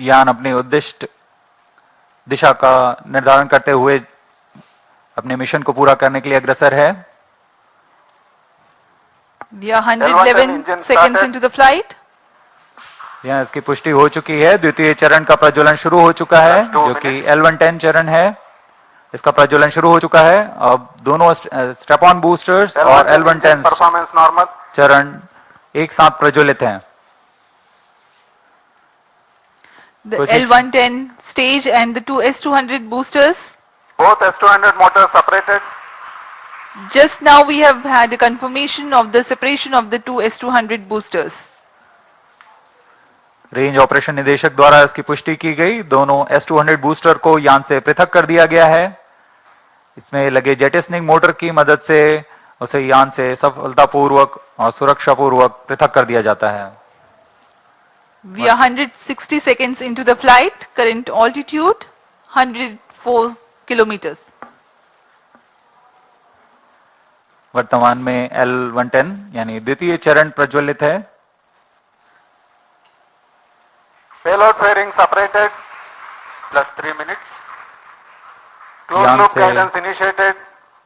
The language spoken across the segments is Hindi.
यान अपने उद्दिष्ट दिशा का निर्धारण करते हुए अपने मिशन को पूरा करने के लिए अग्रसर है। We are 111 seconds into the flight. यहाँ इसकी पुष्टि हो चुकी है। द्वितीय चरण का प्रज्वलन शुरू हो चुका है, जो कि L110 चरण है। इसका प्रज्वलन शुरू हो चुका है। अब दोनों स्टेप ऑन बूस्टर्स और L110 परफॉर्मेंस नॉर्मल चरण एक साथ प्रज्वलित हैं। The L110 stage and the two S200 boosters. both S200 motors separated. Just now we have had a confirmation of the separation of the two S200 boosters. Range operation निदेशक द्वारा इसकी पुष्टि की गई। दोनों S200 बूस्टर को यान से पृथक कर दिया गया है। इसमें लगे जेटिसनिंग मोटर की मदद से उसे यान से सफलतापूर्वक और सुरक्षापूर्वक पृथक कर दिया जाता है। We are 160 seconds into the flight. Current altitude 104 kilometers. वर्तमान में L110 यानी द्वितीय चरण प्रज्वलित है। Payload fairing separated. Plus 3 minutes. Closed loop guidance initiated.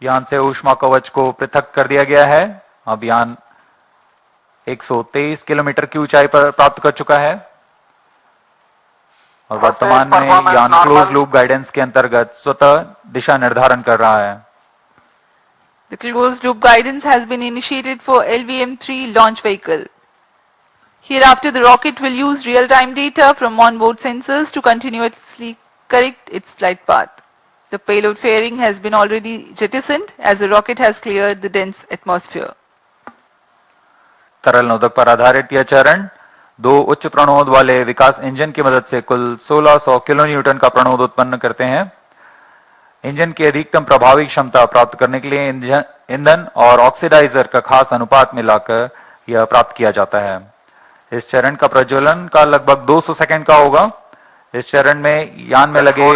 यान से ऊष्मा कवच को पृथक कर दिया गया है। अब यान 123 किलोमीटर की ऊंचाई पर प्राप्त कर चुका है और वर्तमान में यान क्लोज लूप गाइडेंस के अंतर्गत स्वतः दिशा निर्धारण कर रहा है। The closed loop guidance has been initiated for LVM-3 launch vehicle. Hereafter, the rocket will use real-time data from onboard sensors to continuously correct its flight path. The payload fairing has been already jettisoned as the rocket has cleared the dense atmosphere. तरल नोदक पर आधारित यह चरण दो उच्च प्रणोद वाले विकास इंजन की मदद से कुल 1600 किलो न्यूटन का प्रणोद उत्पन्न करते हैं। इंजन की अधिकतम प्रभावी क्षमता प्राप्त करने के लिए ईंधन और ऑक्सीडाइजर का खास अनुपात मिलाकर यह प्राप्त किया जाता है। इस चरण का प्रज्वलन का लगभग 200 सेकंड का होगा। इस चरण में यान में लगे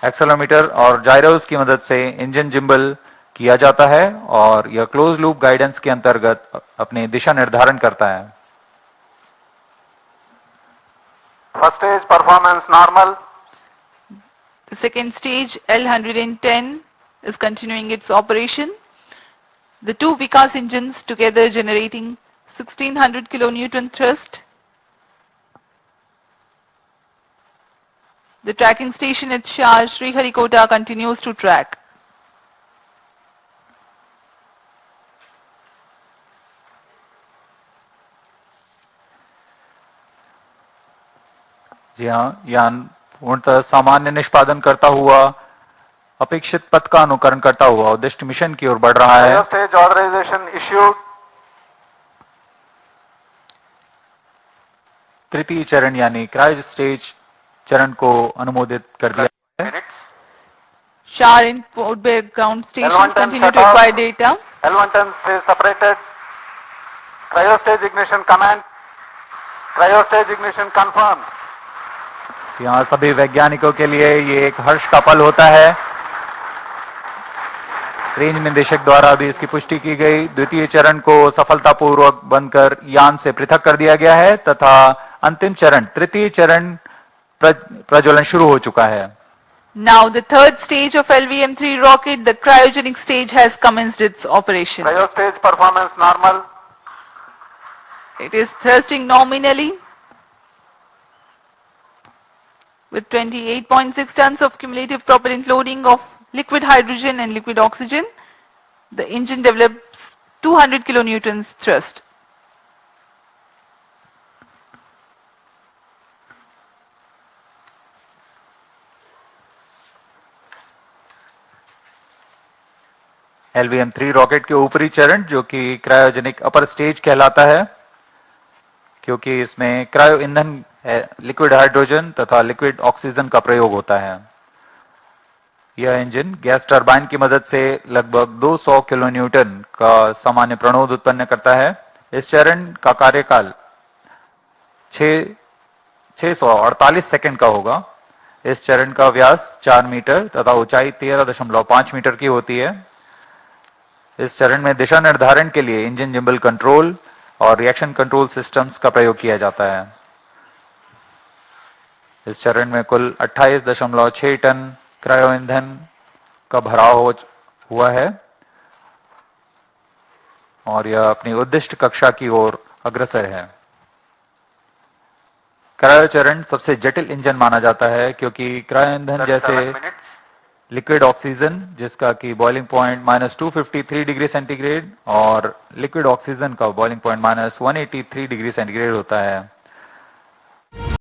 एक्सेलेरोमीटर और जायरोस की मदद से इंजन जिम्बल किया जाता है और यह क्लोज लूप गाइडेंस के अंतर्गत अपनी दिशा निर्धारण करता है। First stage performance normal. The second stage L110 is continuing its operation. The two Vikas engines together generating 1600 kilonewton thrust. The tracking station at Shah Sriharikota continues to track. जी हाँ, यान पूर्णतः सामान्य निष्पादन करता हुआ अपेक्षित पथ का अनुकरण करता हुआ उद्दिष्ट मिशन की ओर बढ़ रहा है। Stage authorisation issued. तृतीय चरण यानी क्रायो स्टेज चरण को अनुमोदित कर दिया है। Shah and Port Blair ground stations continue to acquire data. L110 stays separated. Cryo stage ignition command. Cryo stage ignition confirmed. यहाँ सभी वैज्ञानिकों के लिए ये एक हर्ष का पल होता है। रेंज निदेशक द्वारा भी इसकी पुष्टि की गई। द्वितीय चरण को सफलतापूर्वक बंद कर यान से पृथक कर दिया गया है तथा अंतिम चरण तृतीय चरण प्रज्वलन शुरू हो चुका है। Now the third stage of LVM-3 rocket, the cryogenic stage has commenced its operation. Cryo stage performance normal. It is thrusting nominally with 28.6 tons of cumulative propellant loading of liquid hydrogen and liquid oxygen. The engine develops 200 kilonewtons thrust. LVM-3 rocket के ऊपरी चरण जो कि क्रायोजेनिक अपर स्टेज कहलाता है, क्योंकि इसमें क्रायो ईंधन लिक्विड हाइड्रोजन तथा लिक्विड ऑक्सीजन का प्रयोग होता है। यह इंजन गैस टरबाइन की मदद से लगभग 200 किलो न्यूटन का सामान्य प्रणोद उत्पन्न करता है। इस चरण का कार्यकाल 648 सेकंड का होगा। इस चरण का व्यास 4 मीटर तथा ऊंचाई 13.5 मीटर की होती है। इस चरण में दिशा निर्धारण के लिए इंजन जिम्बल कंट्रोल और रिएक्शन कंट्रोल सिस्टम्स का प्रयोग किया जाता है। इस चरण में कुल 28.6 टन क्रायो ईंधन का भराव हुआ है और यह अपनी उद्दिष्ट कक्षा की ओर अग्रसर है। क्रायो चरण सबसे जटिल इंजन माना जाता है क्योंकि क्रायो ईंधन जैसे लिक्विड ऑक्सीजन जिसका कि बॉइलिंग पॉइंट -253 डिग्री सेंटीग्रेड और लिक्विड ऑक्सीजन का बॉइलिंग पॉइंट -183 डिग्री सेंटीग्रेड होता है।